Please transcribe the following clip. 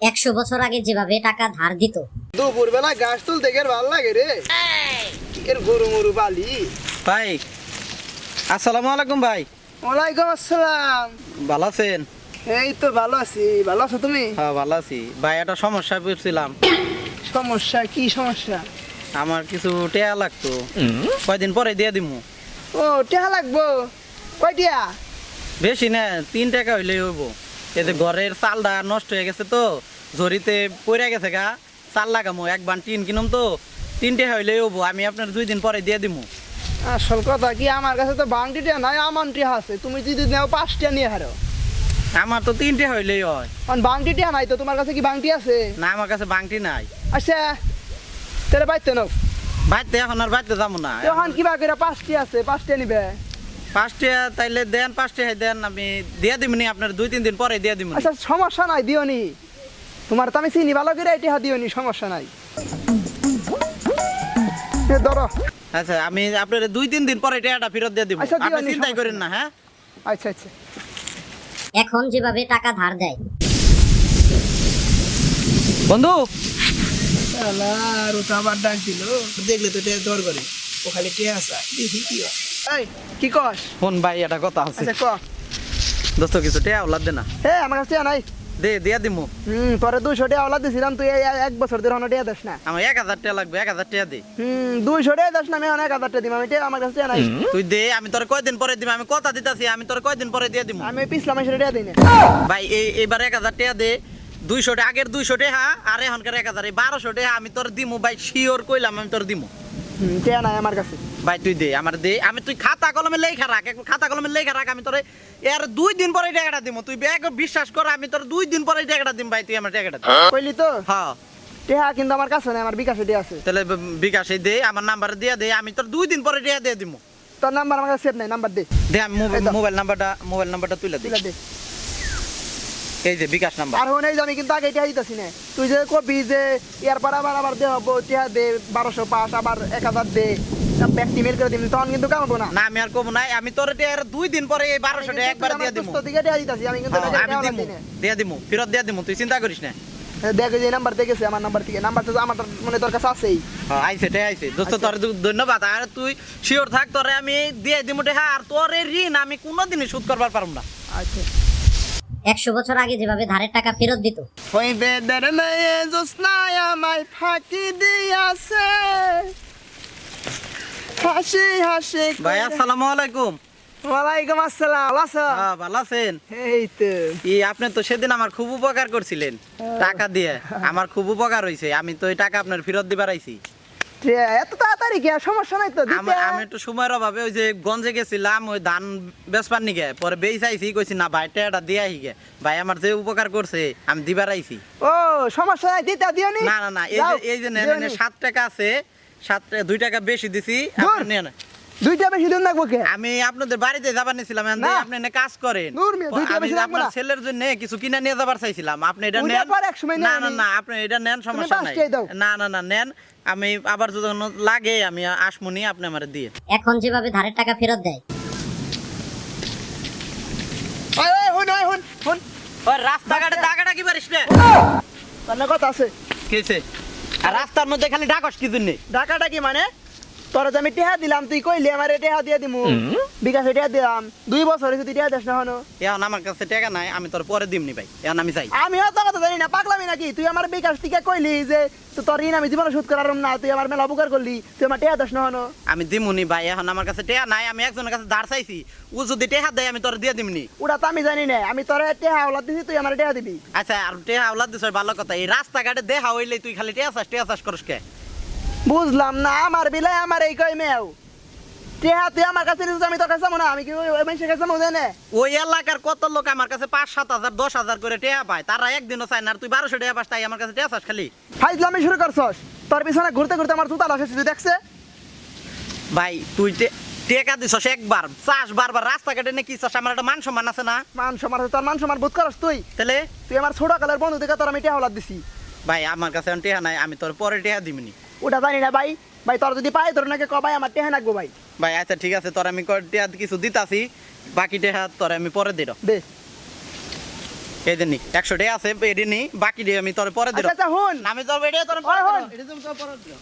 100 বছর আগে যেভাবে টাকা ধার দিত। দুপুরবেলা গাছ তুলতে গেলে ভালো লাগে রে। এর গরু মরু বালি। ভাই আসসালামু আলাইকুম ভাই। ওয়ালাইকুম আসসালাম। ভালো আছেন? এই তো ভালো আছি। ভালো আছো তুমি? হ্যাঁ ভালো আছি ভাই। একটা সমস্যায় পড়ছিলাম। সমস্যা কি সমস্যা? আমার কিছু টাকা লাগতো, কয়দিন পরে দিয়ে দিমু। ও টাকা লাগবো কয়টিয়া? বেশি না, 3 টাকা হইলেই হইব। এতে ঘরের চালটা নষ্ট হয়ে গেছে তো, ঝরিতে পড়ে গেছে গা। চাল লাগামো, এক বান টিন কিনুম তো, 3 টাকা হইলেই হইব। আমি আপনার 2 দিন পরে দিয়ে দিমু। আসল কথা কি, আমার কাছে তো বাংটিটা নাই, আমনটিয়া আছে। তুমি যদি নাও 5টা নিয়ে হারো। আমার তো 3 টাকা হইলেই হয়। কারণ বাংটিটা নাই তো, তোমার কাছে কি বাংটি আছে? না, আমার কাছে বাংটি নাই। আচ্ছা তাহলে বাইতে নাও। বাইতে এখন আর বাইতে যাবো না। এখন কিবা করে 5টি আছে, 5টা নিবে। 5 টাকা তাইলে দেন, 5 টাকা দেন, আমি দিয়ে দিমনি। আপনার 2-3 দিন পরে দিয়ে দিমনি। আচ্ছা সমস্যা নাই, দিওনি। তোমার তো আমি চিনি ভালো করে, এটা দিওনি, সমস্যা নাই। এ ধরো। আচ্ছা আমি আপনার 2-3 দিন পরে টাকাটা ফেরত দিয়ে দিব। আচ্ছা, দিও আপনি নি, চিন্তাই সমস্যা করেন না। হ্যাঁ আচ্ছা আচ্ছা। এখন যেভাবে টাকা ধার দেয়। বন্ধু, আর তো আবার ডাক দিল, দেখলে তো টেয়া দর করে। ও খালি টেয়া আসা, দেখি কি হয়। এই কি কস? ফোন ভাই একটা কথা আছে। আচ্ছা ক। দোস্ত কিছু টাকা ওলাদ দে না। হে আমার কাছে টেয়া নাই। দিয়া দিমু। তোরে 200 টাকা আওলা দিছিলাম, তুই এই 1 বছর ধরে হনো টেয়া দেস না। আমার 1000 টাকা লাগবে, 1000 টাকা দে। 200 টাকা দেস না, আমি 1000 টাকা দিম। আমি টেয়া আমার কাছে টেয়া নাই। তুই দে, আমি তোর কয়দিন পরে দিম। আমি কথা দিতাছি, আমি তোর কয়দিন পরে দিয়ে দিমু। আমি পিছলা মাসে টেয়া দিই না। ভাই এইবার 1000 টাকা দে। 200 টাকা আগের 200 টাকা আর এখনকার 1000, এই 1200 টাকা আমি তোর দিমু ভাই। শিওর কইলাম আমি তোর দিমু। টেয়া নাই আমার কাছে। ভাই তুই দে, আমার দে। আমি তুই খাতা কলমে লেখা রাখ, একবার খাতা কলমে লেখা রাখ। আমি তোরে এর 2 দিন পরে টাকাটা দিমু। তুই ব্যাগ বিশ্বাস কর, আমি তোর 2 দিন পরে টাকাটা দিম। ভাই তুই আমার টাকাটা দে। কইলি তো? হ্যাঁ টেয়া কিন্তু আমার কাছে নাই, আমার বিকাশে টেয়া আছে। তাহলে বিকাশে দে, আমার নাম্বার দিয়ে দে। আমি তোর 2 দিন পরে টাকা দিয়ে দিমু। তোর নাম্বার আমার কাছে সেভ নাই, নাম্বার দে। দে, আমি এই দাও। মোবাইল নাম্বারটা তুলে দে। দিলা দে। এই যে বিকাশ নাম্বার। আর হনে আমি কিন্তু আগে টেয়া দিতাছি না। তুই যে কবি যে ইয়ার পর আবার দে হবো, টেয়া দে 1200 পাস, আবার 1000 দে, ব্যক্তি মেল করে দিবি, তখন কিন্তু কামাবো না। না আমি আর কব নাই। আমি তোর টাকা 2 দিন পরে এই 1200 টাকা একবার দিয়ে দিমু। তোর দিকে টেয়া দিতাছি, আমি কিন্তু হ্যাঁ, আমি দিমু, দিয়ে দিমু, ফেরত দিয়ে দিমু। তুই চিন্তা করিস না। দেখ যে নাম্বার দেখেছে আমার নাম্বার থেকে, নাম্বার তো আমার মনে তোর কাছে আছেই। হ্যাঁ আইছে টাকা আইছে। দোস্ত তোর ধন্যবাদ। আর তুই শিওর থাক, তোরে আমি দিয়ে দিমু টাকা। আর তোর এই ঋণ আমি কোনোদিনই শোধ করবার পারব না। আচ্ছা 100 বছর আগে যেভাবে ধারের টাকা ফেরত দিত। ওই বেদের মেয়ে জোসনায় আমায় ফাঁকি দিয়াছে, হাসি হাসি ভাই আসসালামু আলাইকুম। ওয়ালাইকুম আসসালাম। ভালো আছো? হ্যাঁ ভালো আছেন? এই তো আপনি তো সেদিন আমার খুব উপকার করছিলেন টাকা দিয়ে। আমার খুব উপকার হয়েছে। আমি তো এই টাকা আপনার ফেরত দিবার আইছি। এত তাড়াতাড়ি কি? আর সমস্যা নাই তো, দিতে। আমি একটু সময়ের অভাবে ওই যে গঞ্জে গেছিলাম, ওই ধান বেচবার নিগে। পরে বেচ আইছি, কইছি না ভাই টাকাটা দিয়ে আহি গে। ভাই আমার যে উপকার করছে আমি দিবার আইছি। ও সমস্যা নাই, দিতে দিও নি। না না না, এই যে নেন, 7 টাকা আছে। 2 টাকা বেশি দিছি। আপনি নেন। 2টা বেশি দিন লাগবো কে? আমি আপনাদের বাড়িতে যাবার নিছিলাম, না। আপনি এনে কাজ করেন। দূর মিয়া, 2টা আমি বেশি লাগবে আপনার না। ছেলের জন্য কিছু কিনে নিয়ে যাবার চাইছিলাম। আপনি এটা ওইটা নেন। পরে এক সময় না নিয়ে না আনি। না, আপনি এটা নেন, সমস্যা নাই। 5টাই দাও। না না না নেন। আমি আবার যদি লাগে আমি আসমুনি, আপনি আমারে দিয়ে। এখন যেভাবে ধারের টাকা ফেরত দেয়। ওই হুন হুন হুন, ওই রাস্তাঘাটে দাগাটা কি পারিস না? তার কথা আছে। কিছে? আর রাস্তার মধ্যে খালি ডাকস কি জন্য? ঢাকাটা কি মানে? তোরা যে আমি টেহা দিলাম, তুই কইলি আমার টেহা দিয়ে দিমু, বিকাশে টেহা দিলাম। 2 বছর হয়েছে তুই টেহা দেস না হনো। এখন আমার কাছে টাকা নাই, আমি তোর পরে দিমনি ভাই। এখন আমি যাই। আমি হয়তো কথা জানি না, পাগলামি নাকি? তুই আমার বিকাশ থেকে কইলি যে তোর ঋণ আমি জীবনে শোধ করার না, তুই আমার মেলা উপকার করলি, তুই আমার টেহা দেস না হনো। আমি দিমুনি ভাই। এখন আমার কাছে টাকা নাই। আমি একজনের কাছে ধার চাইছি। ও যদি টাকা দেয় আমি তোর দিয়ে দিমনি। ওটা তো আমি জানি না। আমি তোর টেহা ওলাদ দিছি, তুই আমার টেহা দিবি। আচ্ছা, আর টাকা আওলাদ দিছ ভালো কথা। এই রাস্তাঘাটে দেখা হইলে তুই খালি টাকা চাষ করস কে? বুঝলাম না, আমার বিলাই আমার এই কই মেও টেহা তুই আমার কাছে দিছিস, আমি তোর কাছে যাবো না? আমি কি ওই মানুষের কাছে যাবো জানে? ওই এলাকার কত লোক আমার কাছে 5-7 হাজার 10,000 করে টাকা পায়। তারা একদিনও চায় না। আর তুই 1200 টাকা পাস, তাই আমার কাছে টাকা চাস খালি? ফাইজলামি শুরু করছস। তোর পিছনে ঘুরতে ঘুরতে আমার জুতা লাসে, তুই দেখছে? ভাই তুই টাকা দিছস একবার, চাস বারবার। রাস্তাঘাটে নে কি চাস? আমার একটা মান সম্মান আছে না? মান সম্মান আছে, তোর মান সম্মান বোধ করস তুই? তাহলে তুই আমার ছোট কালের বন্ধু থেকে তোর আমি টেহা ওলাদ দিছি। ভাই আমার কাছে এখন টাকা নাই। আমি তোর পরে টাকা দিমনি। ওটা জানি না ভাই। ভাই তোর যদি পাই তোর নাকি ভাই আমার টেহা নাকবো ভাই। ভাই আচ্ছা ঠিক আছে, তোর আমি টাকা কিছু দিতাছি। বাকি টাকা তোর আমি পরে দিই। দে। এই যে নি 100 টাকা আছে এডি নি বাকি দিয়ে আমি তোর পরে দিলাম আচ্ছা হুন আমি তোর এডি তোর ওই হন। এডি তোর পরে দিলাম